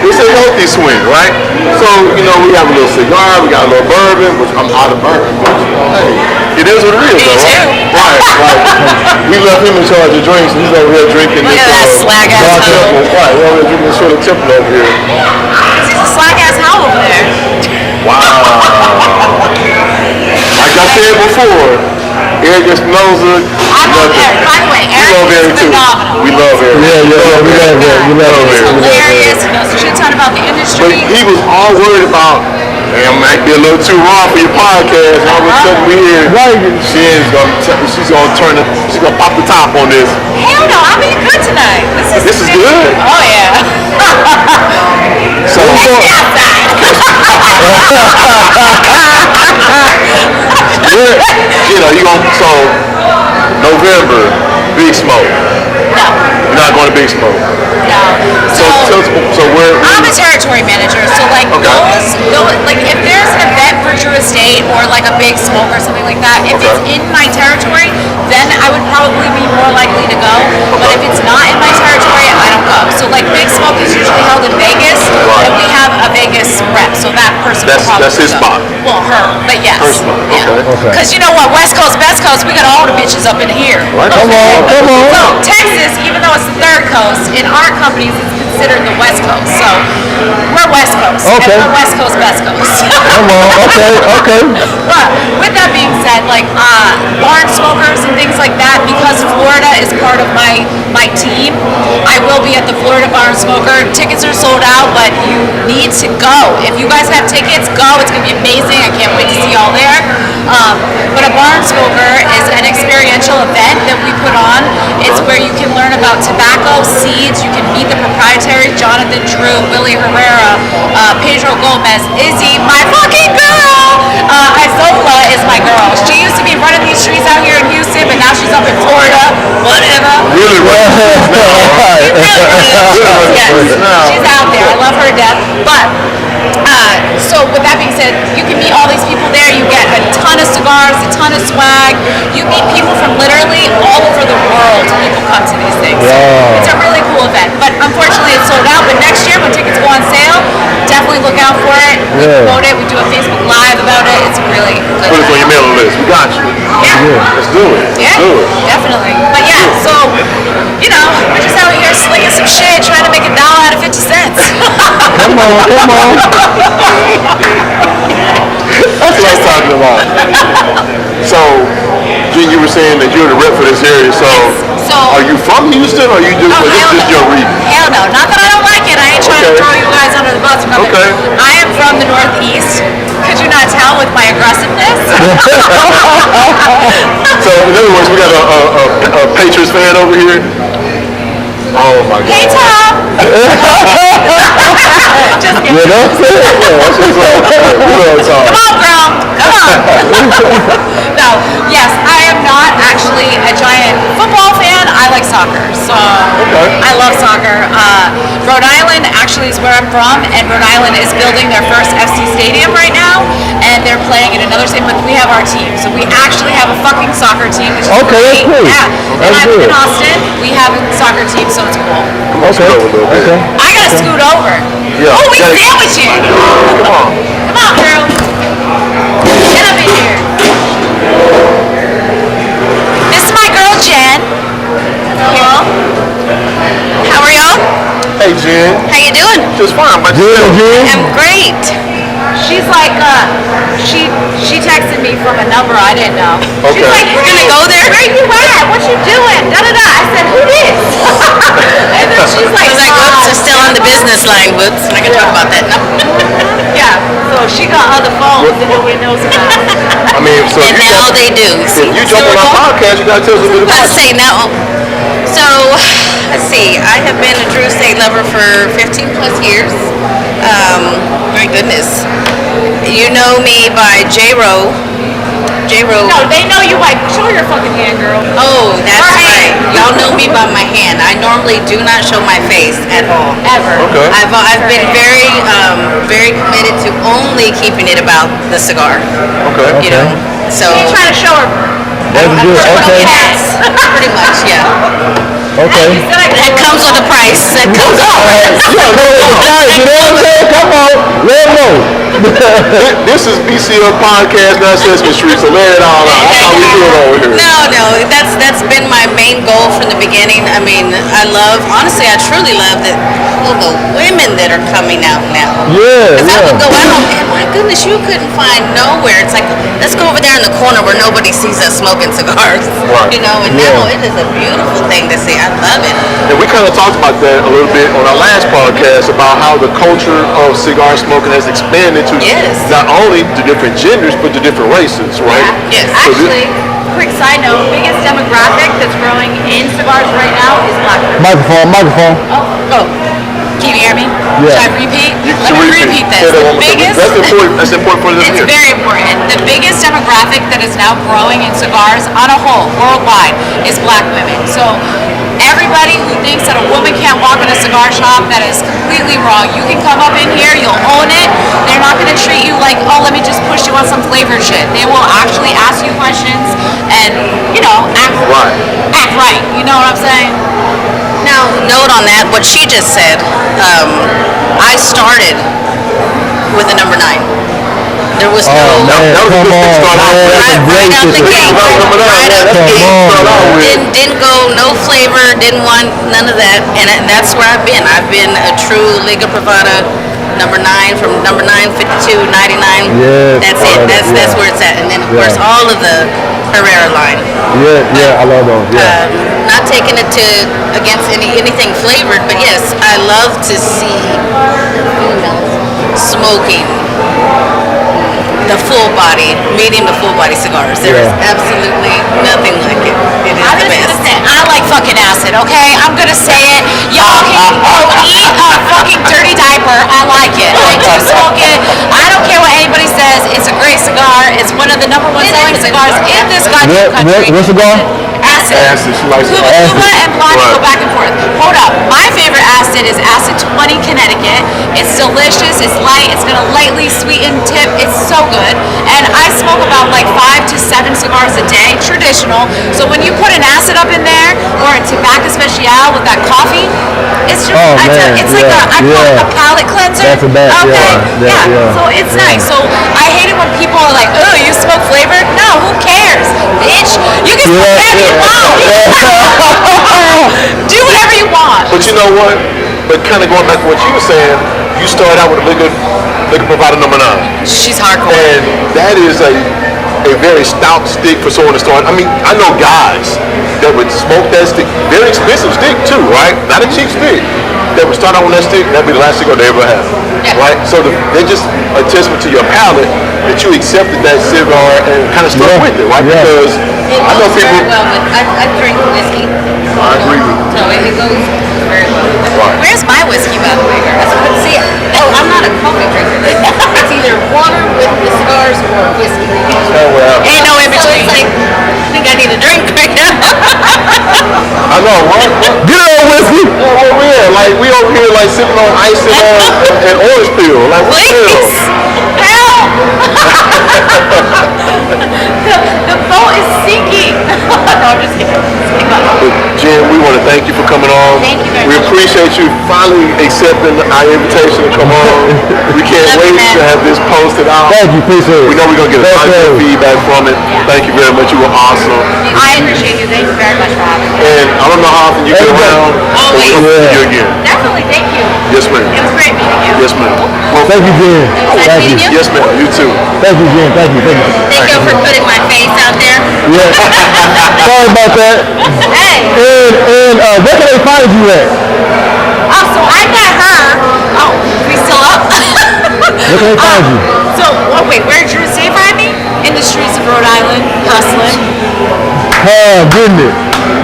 It's a healthy swing, right? So, we have a little cigar, we got a little bourbon, which I'm out of bourbon, but hey, it is what it is, Me though, too. right? Right. We left him in charge of drinks, and he's over here drinking Look this at that slag ass Dark hoe. Temple. Right, we're over here drinking this Shirley Temple over here. He's a slack ass hoe over there. Wow. Like I said before, Eric Espinosa. I love Eric. By the way, Eric is phenomenal. We love Eric. We love He's Eric. hilarious. He knows a shit ton about the But industry. he was all worried about, I might be a little too raw for your podcast. And all of a sudden we hear she's gonna pop the top on this. Hell no, I'm being good tonight. This is good. Oh yeah. So so November, Big Smoke. No. You're not going to Big Smoke. No. So where? I'm a territory manager, so like those like if there's an event for Drew Estate or like a Big Smoke or something like that, if it's in my territory, then I would probably be more likely to go. But if it's not in my territory, I don't go. So like Big Smoke is usually held in Vegas, and we have a Vegas rep, so that person will probably that's his go. spot. Well, her, but yes. Her spot. Okay. Because you know what, West Coast, Best Coast, we got all the bitches up in here. Right. Come on. So Texas, even though it's the third coast, in our companies it's considered the West Coast. So we're West Coast. Okay. And we're West Coast, Best Coast. Come on. Okay. But with that being said, like barn smokers and things like that, because Florida is part of my team, I will be at the Florida Barn Smoker. Tickets are sold out, but you need to go. If you guys have tickets, go. It's gonna be amazing. I can't wait to see y'all there. But a barn smoker is an experiential event that we put on. It's where you can learn about tobacco, seeds. You can meet the proprietary Jonathan Drew, Willie Herrera, Pedro Gomez, Izzy, my fucking girl. Isola is my girl. She used to be running these streets out here in Houston, but now she's up in Florida. Whatever. Really Yes, she's out there. I love her to death. But so with that being said, you can meet all these people there. You get a ton of cigars, a ton of swag. You meet people from literally all over the world. People come to these things. So it's a really cool event. But unfortunately, it's sold out. But next year, when tickets go on sale, definitely look out for it. We promote it. We do a Facebook Live about it. It's really good. Put us on your mailing list. We got you. Yeah. Let's do it. Yeah, Let's do it. definitely. But yeah, so, we're just out here slinging some shit, trying to make $1 out of 50 cents. Come on. That's what I was talking about. So, Jen, you were saying that you're the rep for this area. So are you from Houston, or you just just your region? Hell no. Not that I don't like it. I ain't trying to throw you guys under the bus or nothing. Okay. I am from the Northeast. Could you not tell with my aggressiveness? So, in other words, we got a Patriots fan over here. Oh my God. Hey, Tom. Just kidding. You know what I'm saying? That's just like, Come on, girl. Come on. No, yes, I am not actually a giant football fan. I like soccer. So I love soccer. Rhode Island actually is where I'm from, and Rhode Island is building their first FC stadium right now, and they're playing in another stadium, but we have our team. So we actually have a fucking soccer team, which is Okay, great. that's cool. Yeah. And That's I'm good. in Austin. We have a soccer team, so it's cool. Okay. I gotta scoot over. Yeah. Oh, we sandwiching. Come on. Come on, girl. Get up in here. This is my girl, Jen. Hello. How are y'all? Hey, Jen. How you doing? just fine. But I'm great. She's like, she texted me from a number I didn't know. Okay. She's like, we're gonna go there. Where you at? What you doing? Da da da. I said, who this? And then she's like, I was like, whoops, I'm still on the business line, whoops. I can talk about that now. Yeah. So she got other phones that nobody knows about. I mean, so And now they do. if you jump on our podcast, you gotta tell us a little bit I about say now. So, let's see. I have been a Drew Estate lover for 15 plus years. My goodness. You know me by J-Ro. J-Ro. No, they know you by, show your fucking hand, girl. Oh, that's right. Y'all know me by my hand. I normally do not show my face at all. Ever. Okay. I've been very committed to only keeping it about the cigar. Okay. You know, so She ain't trying to show her. That's good. Okay. pretty much, yeah. Okay. That comes with a price. That comes with a price. You know what I'm saying? Come on. Let them know. This is BCF Podcast, not Sesame Street, so lay it all out. That's how we do it over here. No, that's been my main goal from the beginning. I mean, honestly, I truly love all the women that are coming out now. Yeah, Because I would go yeah. out and my goodness, you couldn't find nowhere. It's like, let's go over there in the corner where nobody sees us smoking cigars. Right. You know, and now it is a beautiful thing to see. I love it. And we kind of talked about that a little bit on our last podcast about how the culture of cigar smoking has expanded to Yes. not only the different genders, but the different races, right? Yes. So Actually, quick side note, biggest demographic that's growing in cigars right now is black women. Microphone. Oh. Can you hear me? Yeah. Should I repeat? So Let me repeat this. Say that The one more time. biggest, That's important for them to it's hear. very important. The biggest demographic that is now growing in cigars on a whole, worldwide, is black women. So everybody who thinks that a woman can't walk in a cigar shop, that is completely wrong. You can come up in here, you'll own it. They're not going to treat you like, oh, let me just push you on some flavored shit. They will actually ask you questions and, act right. You know what I'm saying? Now, note on that, what she just said, I started with a number 9. There was Oh, man. that was a Come good thing to on, start off man. with. That's a great right out the situation. gate. Right out the Come gate. on, man. Didn't go no flavor, didn't want none of that, and that's where I've been. I've been a true Liga Privada number 9, from number 9, 52, 99. Yes, That's I it. love it, That's yeah. where it's at. And then of Yeah. course all of the Herrera line. Yeah, I love those. Yeah. Not taking it against anything flavored, but yes, I love to see females smoking the full body, medium to full body cigars. There is Yeah. absolutely nothing like it. It is I'm the just best. gonna say, I like fucking acid, okay? I'm gonna say it. Y'all can go eat a fucking dirty diaper. I like it. I do smoke it. I don't care what anybody says. It's a great cigar. It's one of the number 1 selling cigars in this goddamn country. What cigar? Acid. Acid, she likes it. Cuba and Blonde Right. go back and forth. Hold up. My favorite acid is Acid 20 Connecticut. It's delicious. It's light. It's got a lightly sweetened tip. It's so good. And I smoke about like 5 to 7 cigars a day, traditional. So when you put an acid up in there or a tobacco special with that coffee, it's just Oh, man, it's like I call it a palate cleanser. That's a bad- okay. yeah. So it's nice. So I hate it when people are like, oh, you smoke flavored? No, who cares? Bitch, you can smoke whatever you want. Do whatever you want. But you know what? But kind of going back to what you were saying, you started out with a Liga Privada number 9. She's hardcore. And that is a very stout stick for someone to start. I mean, I know guys that would smoke that stick, very expensive stick too, right? Not a cheap stick. That would start out on that stick, that'd be the last cigar they ever have. Yeah. Right? So they're just a testament to your palate that you accepted that cigar and kind of stuck Yeah. with it, right? Yeah. Because It I know goes people. very well with, I drink whiskey. I agree with you. So it goes very well. Right. Where's my whiskey, by the way, girl? See, I'm not a coffee drinker. It's either water with the cigars or whiskey. Oh, well. Ain't no in So between. it's like, I think I need a drink right now. I know, what? Good old whiskey. Where we at? Like, we over here, like, sipping on ice and orange peel. Like, what's the deal? Please. Help! the boat is sinking. No, I'm just kidding. Jen, we want to thank you for coming on. Thank you very We much. appreciate you finally accepting our invitation to come on. We can't Love you, wait man. to have this posted out. Thank you, appreciate it. We know we're going to get a Thank ton of you. feedback from it. Thank you very much. You were awesome. I appreciate you. Thank you very much for having me. And I don't know how often you get around. Always. But we'll see you again. Definitely, thank you. Yes, ma'am. It was great meeting you. Yes, ma'am. Well, Thank you, Jen. Nice Thank you. meeting you. yes, ma'am. You too. Thank you, Jen. Thank you. Thank you for putting my face out there. Yeah. Sorry about that. Hey. And where can they find you at? Oh, so I met her. Oh, we still up? Where can they find you? So, wait, where did Drew Estate find me? In the streets of Rhode Island, hustling. Oh, goodness.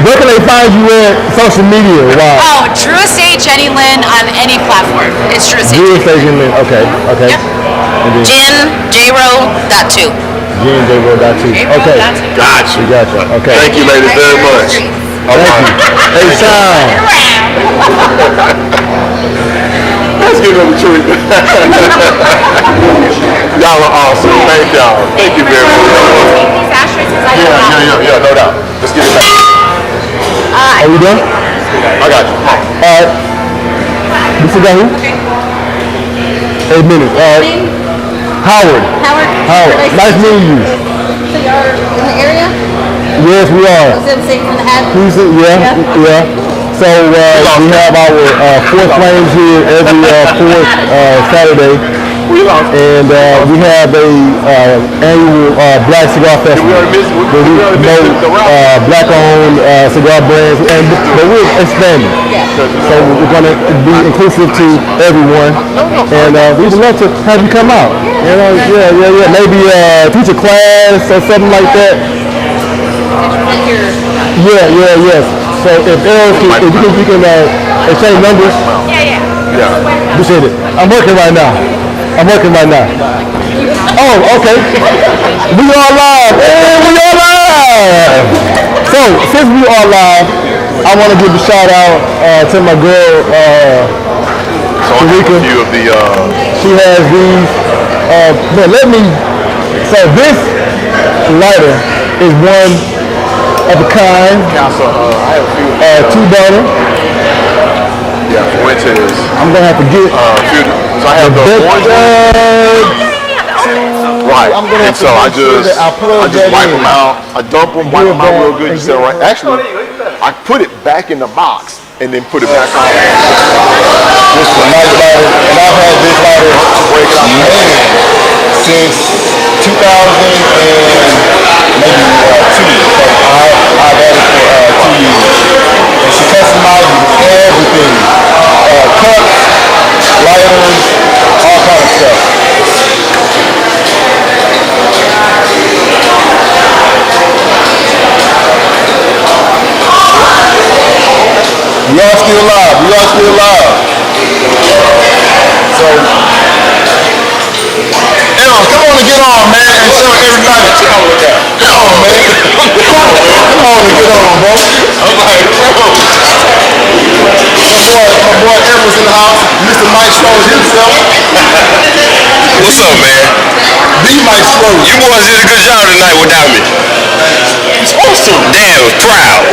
Where can they find you at social media? Wow. Oh, Drew Estate, Jenny Lynn on any platform. It's Drew Estate. Drew Station Link. Okay. Yep. And then Jen J-Row.2. Jen J. Road. Okay. Gotcha. Gotcha. Okay. Thank you, ladies, very much. All Thank right. you. Hey, Sean. Let's give them a treat. Y'all are awesome. Thank y'all. Thank you very much. These asterisks, I don't know. Yeah, no doubt. Let's get it back. Are we done? I got you. All right. This is who? 8 minutes. All right. Howard. Howard. Nice meeting you. So you're in the area? Yes, we are. Was it safe from the hat? Yeah. So we have our Fourth Flames here every fourth Saturday, and we have a annual Black Cigar Festival where we promote Black-owned cigar brands, but we're expanding. So we're going to be inclusive to everyone, and we would love to have you come out. You know, yeah. Maybe teach a class or something like that. Yes. So if Eric, if you can exchange numbers. Yeah. Appreciate it. I'm working right now. Oh, okay. We are live. Hey, we are live. So since we are live, I want to give a shout out to my girl, Sharika. She has these. So this lighter is one of a kind. I have a few. 2-burner. Yeah, winters. I'm gonna have to get. So I have the orange one. Right. I'm gonna And have so to I make sure just that I plug that wipe in. them out. I dump them, wipe them out real good. You said right. Actually, I put it back in the box and then put it back on. This is a nice lighter, and I've had this lighter since 2000 and maybe 2. So I've had it for 2 years. And she customizes everything. Cups, lighters, all kind of stuff. We are still live. So, Aaron, come on and get on, man, and show everybody. Come on, man. Come on and get on, bro. I'm like, bro. My boy Aaron was in the house. Mr. Mike Strode himself. What's up, man? The Mike Strode. You boys did a good job tonight without me. You're supposed to. Damn, proud.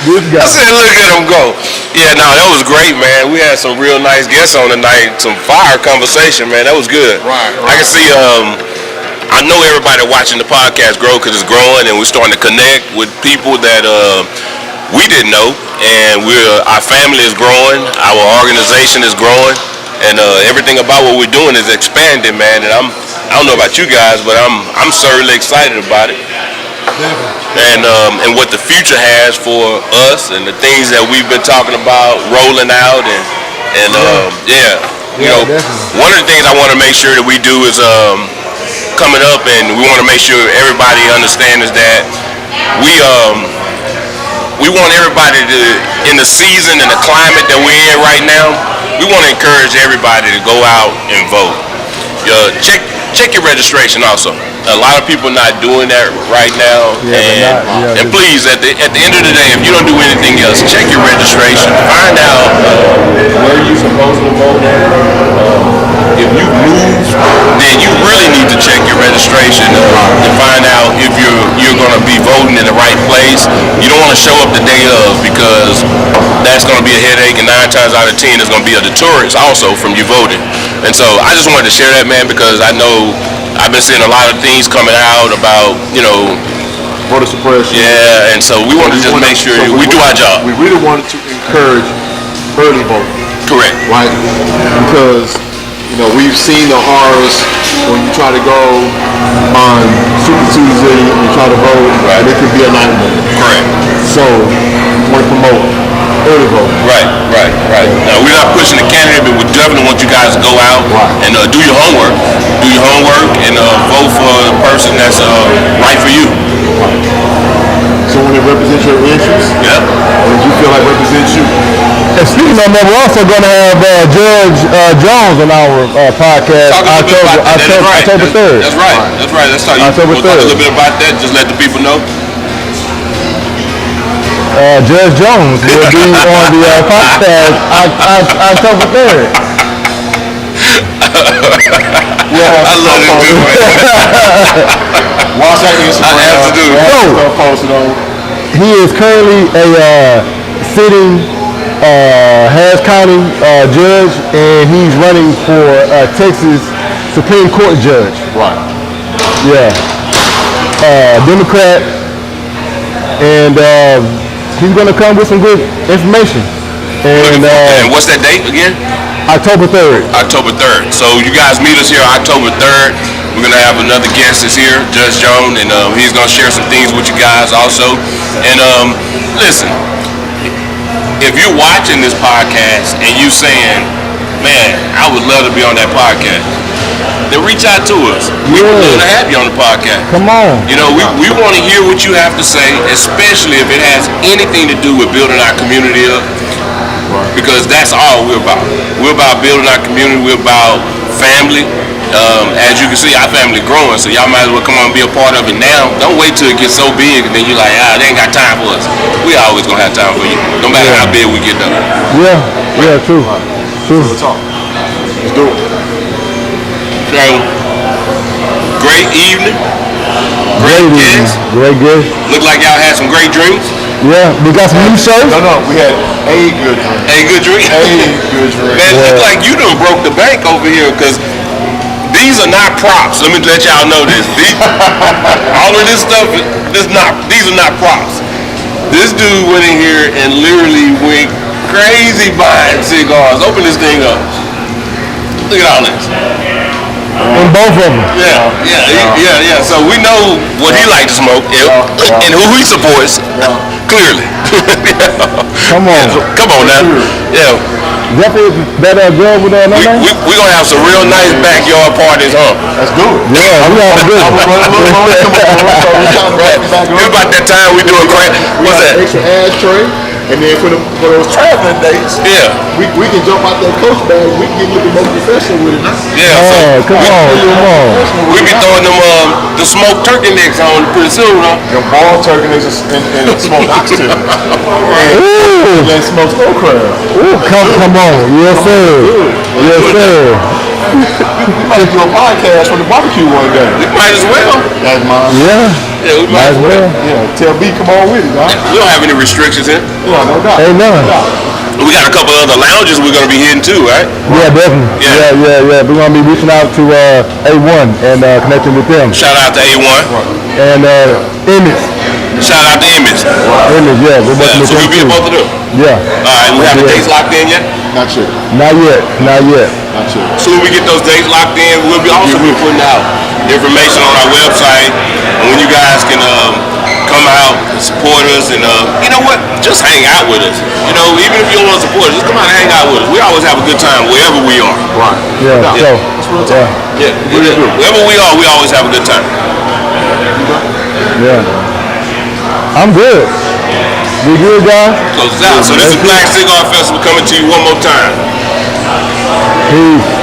Good guy. I said, look at him go. Yeah, no, that was great, man. We had some real nice guests on tonight. Some fire conversation, man. That was good. Right. I can see, I know everybody watching the podcast grow because it's growing, and we're starting to connect with people that we didn't know, and our family is growing, our organization is growing, and everything about what we're doing is expanding, man. And I don't know about you guys, but I'm certainly excited about it. And what the future has for us and the things that we've been talking about rolling out and you know, one of the things I want to make sure that we do is coming up, and we want to make sure everybody understands that we want everybody to, in the season and the climate that we're in right now, we want to encourage everybody to go out and vote. Check your registration also. A lot of people not doing that right now, and please, at the end of the day, if you don't do anything else, check your registration. Find out where you're supposed to vote at. If you lose, then you really need to check your registration to find out if you're going to be voting in the right place. You don't want to show up the day of, because that's going to be a headache, and 9 times out of 10 is going to be a deterrent also from you voting. And so I just wanted to share that, man, because I know I've been seeing a lot of things coming out about, you know, voter suppression. Yeah, and so we want to just make sure we do our job. We really wanted to encourage early voting. Correct. Right? Because, we've seen the horrors when you try to go on Super Tuesday and try to vote, and it could be a nightmare. Correct. So, we want to promote early voting. Right. Now, we're not pushing the candidate, but we definitely want you guys to go out and do your homework. Do your homework and vote for the person that's right for you. So when it represents your interests, when you feel like represents you. And speaking of that, we're also going to have Judge Jones on our podcast October 3rd. That's right. Let's talk. October 3rd. Talk a little bit about that. Just let the people know. Judge Jones will be on the podcast October 3rd. I love it, dude. Watch that Instagram. I have to do it. He is currently a sitting Harris County judge, and he's running for Texas Supreme Court judge. Right. Yeah. Democrat, and he's going to come with some good information. And what's that date again? October 3rd. October 3rd. So you guys meet us here October 3rd. We're going to have another guest that's here, Judge Jones, and he's going to share some things with you guys also. And listen, if you're watching this podcast and you saying, man, I would love to be on that podcast, then reach out to us. We would love to have you on the podcast. Come on. We want to hear what you have to say, especially if it has anything to do with building our community up. Because that's all we're about. We're about building our community. We're about family. As you can see, our family growing, so y'all might as well come on and be a part of it now. Don't wait till it gets so big and then you're like, they ain't got time for us. We always gonna have time for you, no matter how big we get done. Yeah, true. Let's talk. Let's do it. So, great evening. Great guest. Look like y'all had some great drinks. Yeah, we got some new shows. No, we had a good drink. A good drink? Man, it look like you done broke the bank over here, because these are not props. Let me let y'all know this. All of this stuff, these are not props. This dude went in here and literally went crazy buying cigars. Open this thing up. Look at all this. And both of them. Yeah. So we know what he likes to smoke and who he supports. Clearly. Come on now. Yeah. Definitely that girl with that name? We're going to have some real nice backyard parties, huh? Let's do it. Yeah, we all good. It's about that time we doing crack. What's that? Extra ashtray. And then for those traveling dates, we can jump out that coach bag. We can get a little bit more professional with it. Yeah. Come on. We be throwing them the smoked turkey necks on pretty soon, huh? Them boiled turkey necks and smoked oxtail. And then smoked snow crab. Ooh, come on. Yes, sir. We might do a podcast from the barbecue one day. We might as well. That's mine. Yeah, we might as well. Yeah, tell B, come on with it, huh? We don't have any restrictions here. Yeah, no doubt. Ain't none. We got a couple other lounges we're going to be hitting too, right? Yeah, definitely. Yeah. We're going to be reaching out to A1 and connecting with them. Shout out to A1. And Emmett. Shout out to Emmett. Emmett, yeah. We're working with so them we'll be at both of them. Yeah. All right, we have the dates locked in yet? Not yet. Not yet. Soon we get those dates locked in, we'll be also be putting out information on our website, and when you guys can come out and support us, and you know what, just hang out with us. Even if you don't want to support us, just come out and hang out with us. We always have a good time wherever we are. Right. Yeah. That's real time. Wherever we are, we always have a good time. Yeah. I'm good. We good, guys? Close this out. So this is Black Cigar Festival coming to you one more time. Peace.